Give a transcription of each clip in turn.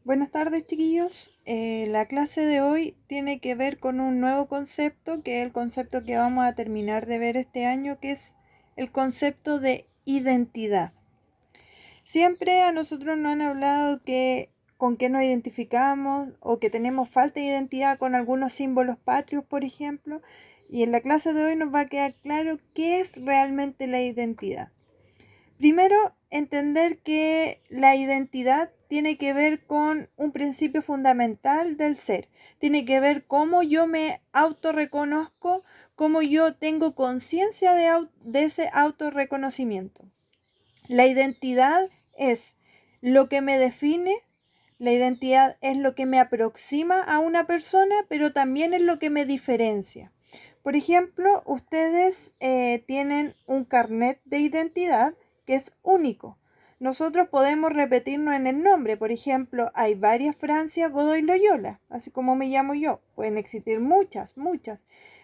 Buenas tardes, chiquillos. La clase de hoy tiene que ver con un nuevo concepto, que es el concepto que vamos a terminar de ver este año, que es el concepto de identidad. Siempre a nosotros nos han hablado que con qué nos identificamos o que tenemos falta de identidad con algunos símbolos patrios, por ejemplo, y en la clase de hoy nos va a quedar claro qué es realmente la identidad. Primero, entender que la identidad tiene que ver con un principio fundamental del ser. Tiene que ver cómo yo me autorreconozco, cómo yo tengo conciencia de ese autorreconocimiento. La identidad es lo que me define, la identidad es lo que me aproxima a una persona, pero también es lo que me diferencia. Por ejemplo, ustedes tienen un carnet de identidad que es único. Nosotros podemos repetirnos en el nombre. Por ejemplo, hay varias Francia Godoy Loyola, así como me llamo yo. Pueden existir muchas, muchas,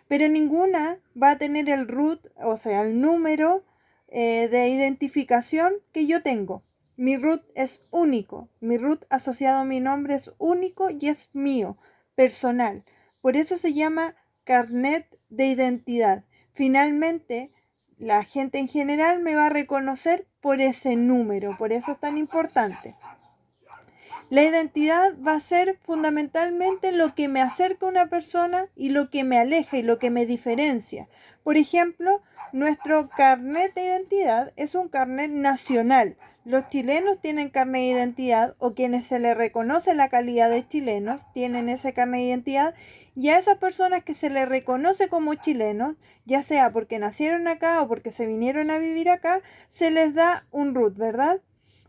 pero ninguna va a tener el root, o sea, el número de identificación que yo tengo. Mi root es único, mi root asociado a mi nombre es único y es mío, personal. Por eso se llama carnet de identidad. Finalmente, la gente en general me va a reconocer por ese número, por eso es tan importante. La identidad va a ser fundamentalmente lo que me acerca a una persona y lo que me aleja y lo que me diferencia. Por ejemplo, nuestro carnet de identidad es un carnet nacional. Los chilenos tienen carnet de identidad o quienes se les reconoce la calidad de chilenos tienen ese carnet de identidad y a esas personas que se les reconoce como chilenos, ya sea porque nacieron acá o porque se vinieron a vivir acá, se les da un root, ¿verdad?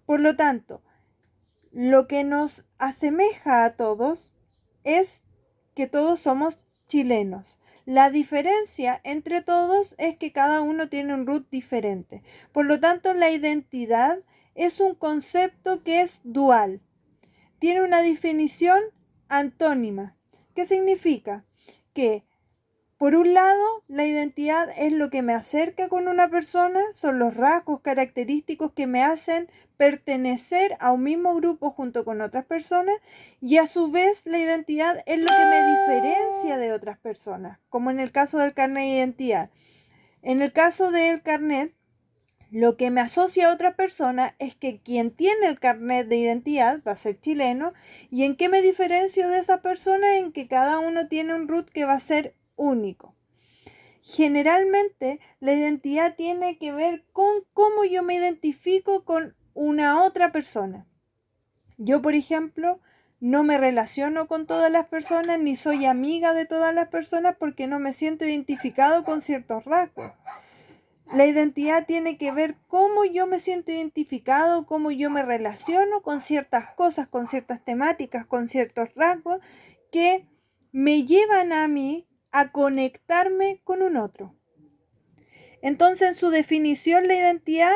Por lo tanto, lo que nos asemeja a todos es que todos somos chilenos. La diferencia entre todos es que cada uno tiene un root diferente. Por lo tanto, la identidad es un concepto que es dual. Tiene una definición antónima. ¿Qué significa? Que por un lado, la identidad es lo que me acerca con una persona, son los rasgos característicos que me hacen pertenecer a un mismo grupo junto con otras personas y a su vez la identidad es lo que me diferencia de otras personas, como en el caso del carnet de identidad. En el caso del carnet, lo que me asocia a otra persona es que quien tiene el carnet de identidad va a ser chileno. ¿Y en qué me diferencio de esa persona? En que cada uno tiene un root que va a ser único. Generalmente la identidad tiene que ver con cómo yo me identifico con una otra persona. Yo, por ejemplo, no me relaciono con todas las personas ni soy amiga de todas las personas porque no me siento identificado con ciertos rasgos. La identidad tiene que ver cómo yo me siento identificado, cómo yo me relaciono con ciertas cosas, con ciertas temáticas, con ciertos rasgos que me llevan a mí a conectarme con un otro. Entonces, en su definición, la identidad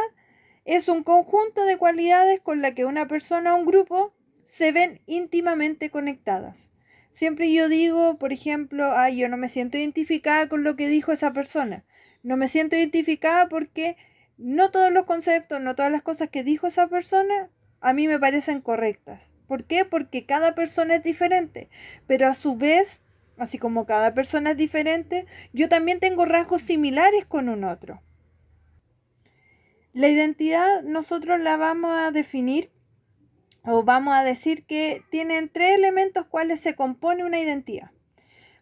es un conjunto de cualidades con la que una persona o un grupo se ven íntimamente conectadas. Siempre yo digo, por ejemplo, yo no me siento identificada con lo que dijo esa persona. No me siento identificada porque no todos los conceptos, no todas las cosas que dijo esa persona a mí me parecen correctas. ¿Por qué? Porque cada persona es diferente, pero a su vez, así como cada persona es diferente, yo también tengo rasgos similares con un otro. La identidad nosotros la vamos a definir o vamos a decir que tienen tres elementos cuales se compone una identidad.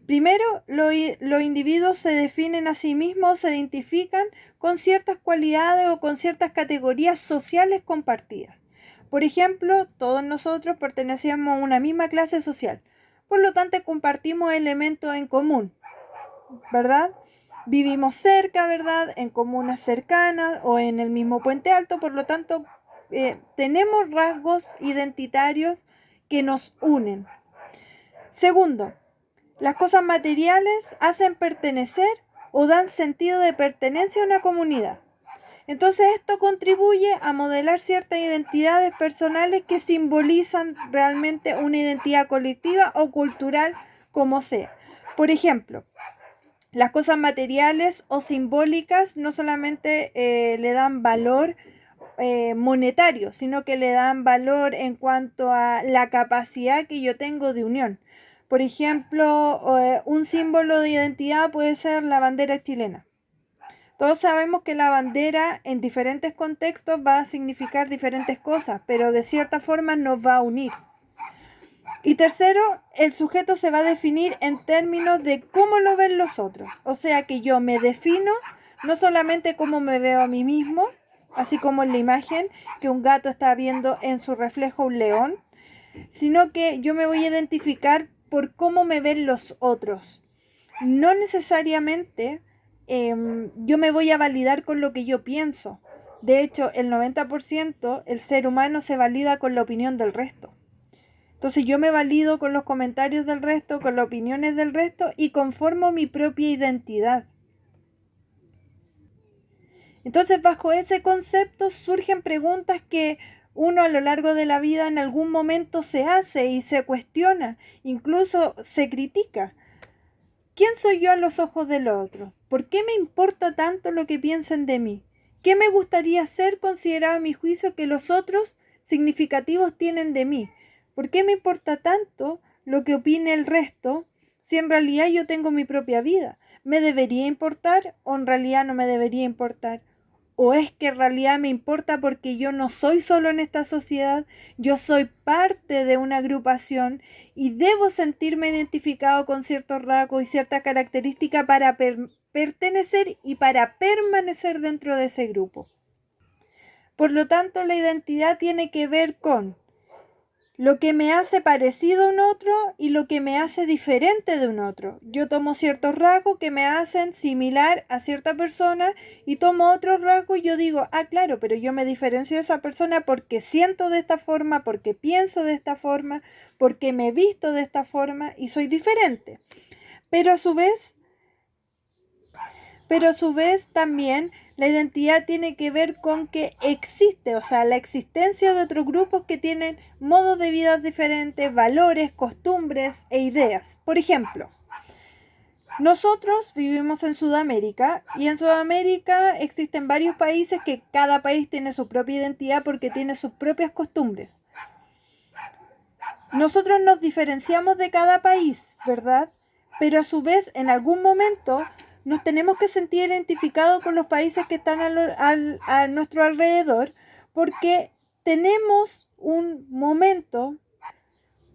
Primero, los individuos se definen a sí mismos, se identifican con ciertas cualidades o con ciertas categorías sociales compartidas. Por ejemplo, todos nosotros pertenecemos a una misma clase social, por lo tanto compartimos elementos en común, ¿verdad? Vivimos cerca, ¿verdad? En comunas cercanas o en el mismo puente alto, por lo tanto, tenemos rasgos identitarios que nos unen. Segundo, las cosas materiales hacen pertenecer o dan sentido de pertenencia a una comunidad. Entonces esto contribuye a modelar ciertas identidades personales que simbolizan realmente una identidad colectiva o cultural como sea. Por ejemplo, las cosas materiales o simbólicas no solamente le dan valor monetario, sino que le dan valor en cuanto a la capacidad que yo tengo de unión. Por ejemplo, un símbolo de identidad puede ser la bandera chilena. Todos sabemos que la bandera en diferentes contextos va a significar diferentes cosas, pero de cierta forma nos va a unir. Y tercero, el sujeto se va a definir en términos de cómo lo ven los otros. O sea que yo me defino no solamente cómo me veo a mí mismo, así como en la imagen que un gato está viendo en su reflejo un león, sino que yo me voy a identificar por cómo me ven los otros. No necesariamente yo me voy a validar con lo que yo pienso. De hecho, el 90% el ser humano se valida con la opinión del resto. Entonces yo me valido con los comentarios del resto, con las opiniones del resto y conformo mi propia identidad. Entonces bajo ese concepto surgen preguntas que uno a lo largo de la vida en algún momento se hace y se cuestiona, incluso se critica. ¿Quién soy yo a los ojos del otro? ¿Por qué me importa tanto lo que piensen de mí? ¿Qué me gustaría ser considerado a mi juicio que los otros significativos tienen de mí? ¿Por qué me importa tanto lo que opine el resto si en realidad yo tengo mi propia vida? ¿Me debería importar o en realidad no me debería importar? ¿O es que en realidad me importa porque yo no soy solo en esta sociedad, yo soy parte de una agrupación y debo sentirme identificado con ciertos rasgos y ciertas características para pertenecer y para permanecer dentro de ese grupo? Por lo tanto, la identidad tiene que ver con lo que me hace parecido a un otro y lo que me hace diferente de un otro. Yo tomo ciertos rasgos que me hacen similar a cierta persona y tomo otros rasgos y yo digo, ah, claro, pero yo me diferencio de esa persona porque siento de esta forma, porque pienso de esta forma, porque me visto de esta forma y soy diferente. Pero a su vez también la identidad tiene que ver con que existe, o sea, la existencia de otros grupos que tienen modos de vida diferentes, valores, costumbres e ideas. Por ejemplo, nosotros vivimos en Sudamérica y en Sudamérica existen varios países que cada país tiene su propia identidad porque tiene sus propias costumbres. Nosotros nos diferenciamos de cada país, ¿verdad? Pero a su vez, en algún momento nos tenemos que sentir identificados con los países que están a nuestro alrededor porque tenemos un momento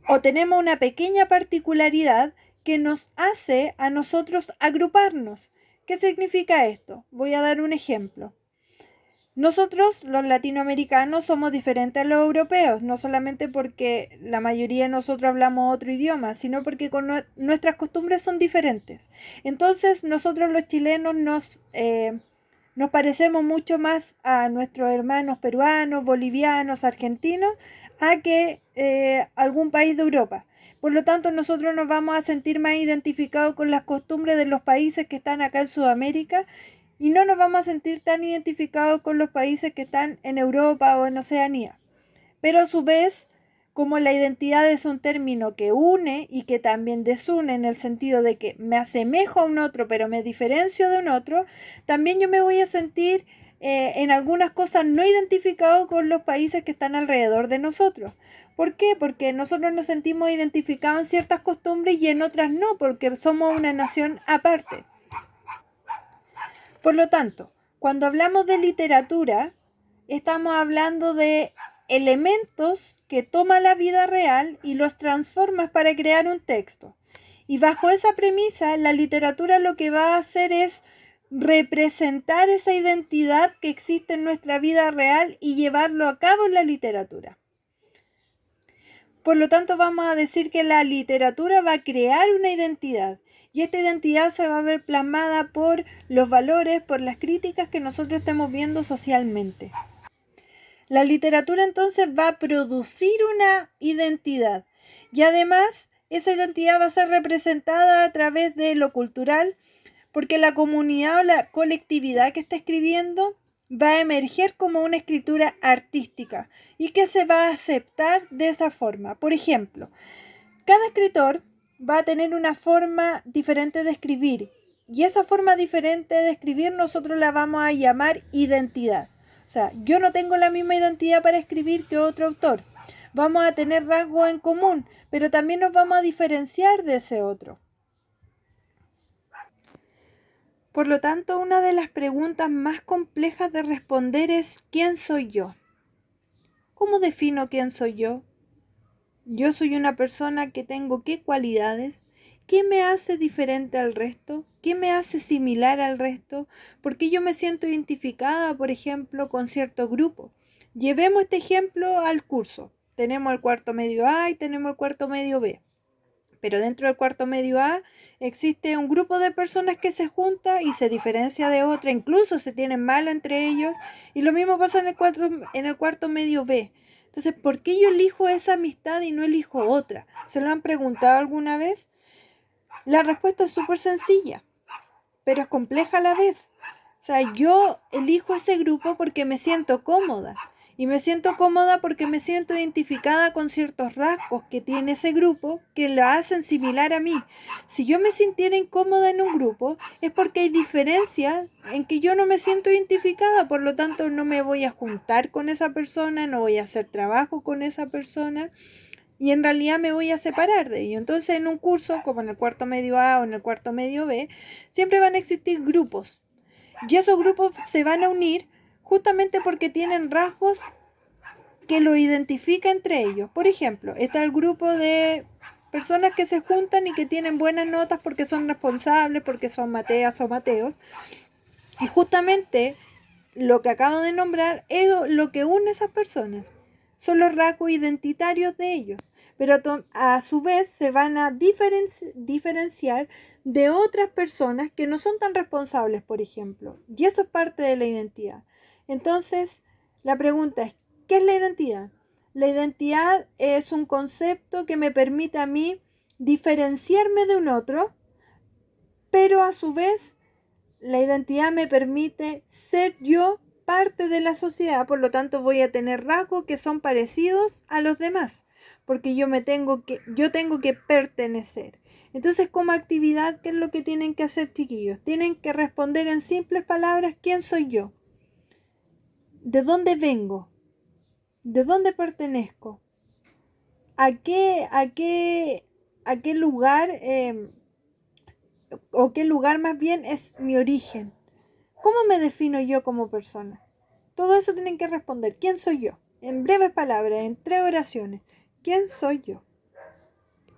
o tenemos una pequeña particularidad que nos hace a nosotros agruparnos. ¿Qué significa esto? Voy a dar un ejemplo. Nosotros, los latinoamericanos, somos diferentes a los europeos, no solamente porque la mayoría de nosotros hablamos otro idioma, sino porque nuestras costumbres son diferentes. Entonces, nosotros los chilenos nos parecemos mucho más a nuestros hermanos peruanos, bolivianos, argentinos, a que algún país de Europa. Por lo tanto, nosotros nos vamos a sentir más identificados con las costumbres de los países que están acá en Sudamérica y no nos vamos a sentir tan identificados con los países que están en Europa o en Oceanía. Pero a su vez, como la identidad es un término que une y que también desune en el sentido de que me asemejo a un otro pero me diferencio de un otro, también yo me voy a sentir en algunas cosas no identificado con los países que están alrededor de nosotros. ¿Por qué? Porque nosotros nos sentimos identificados en ciertas costumbres y en otras no, porque somos una nación aparte. Por lo tanto, cuando hablamos de literatura, estamos hablando de elementos que toma la vida real y los transforma para crear un texto. Y bajo esa premisa, la literatura lo que va a hacer es representar esa identidad que existe en nuestra vida real y llevarlo a cabo en la literatura. Por lo tanto, vamos a decir que la literatura va a crear una identidad. Y esta identidad se va a ver plasmada por los valores, por las críticas que nosotros estemos viendo socialmente. La literatura entonces va a producir una identidad y además esa identidad va a ser representada a través de lo cultural porque la comunidad o la colectividad que está escribiendo va a emerger como una escritura artística y que se va a aceptar de esa forma. Por ejemplo, cada escritor va a tener una forma diferente de escribir y esa forma diferente de escribir nosotros la vamos a llamar identidad. O sea, yo no tengo la misma identidad para escribir que otro autor. Vamos a tener rasgos en común, pero también nos vamos a diferenciar de ese otro. Por lo tanto, una de las preguntas más complejas de responder es ¿quién soy yo? ¿Cómo defino quién soy yo? Yo soy una persona que tengo qué cualidades, qué me hace diferente al resto, qué me hace similar al resto, por qué yo me siento identificada, por ejemplo, con cierto grupo. Llevemos este ejemplo al curso. Tenemos el cuarto medio A y tenemos el cuarto medio B. Pero dentro del cuarto medio A existe un grupo de personas que se junta y se diferencia de otra, incluso se tienen malo entre ellos, y lo mismo pasa en el cuarto medio B. Entonces, ¿por qué yo elijo esa amistad y no elijo otra? ¿Se lo han preguntado alguna vez? La respuesta es súper sencilla, pero es compleja a la vez. O sea, yo elijo ese grupo porque me siento cómoda. Y me siento cómoda porque me siento identificada con ciertos rasgos que tiene ese grupo que la hacen similar a mí. Si yo me sintiera incómoda en un grupo, es porque hay diferencias en que yo no me siento identificada. Por lo tanto, no me voy a juntar con esa persona, no voy a hacer trabajo con esa persona. Y en realidad me voy a separar de ello. Entonces, en un curso, como en el cuarto medio A o en el cuarto medio B, siempre van a existir grupos. Y esos grupos se van a unir justamente porque tienen rasgos que lo identifica entre ellos. Por ejemplo, está el grupo de personas que se juntan y que tienen buenas notas porque son responsables, porque son Mateas o Mateos. Y justamente lo que acabo de nombrar es lo que une a esas personas. Son los rasgos identitarios de ellos. Pero a su vez se van a diferenciar de otras personas que no son tan responsables, por ejemplo. Y eso es parte de la identidad. Entonces, la pregunta es, ¿qué es la identidad? La identidad es un concepto que me permite a mí diferenciarme de un otro, pero a su vez la identidad me permite ser yo parte de la sociedad, por lo tanto voy a tener rasgos que son parecidos a los demás, porque yo tengo que pertenecer. Entonces, como actividad, ¿qué es lo que tienen que hacer, chiquillos? Tienen que responder en simples palabras, ¿quién soy yo? ¿De dónde vengo? ¿De dónde pertenezco? ¿A qué lugar, o qué lugar más bien es mi origen? ¿Cómo me defino yo como persona? Todo eso tienen que responder. ¿Quién soy yo? En breves palabras, en 3 oraciones. ¿Quién soy yo?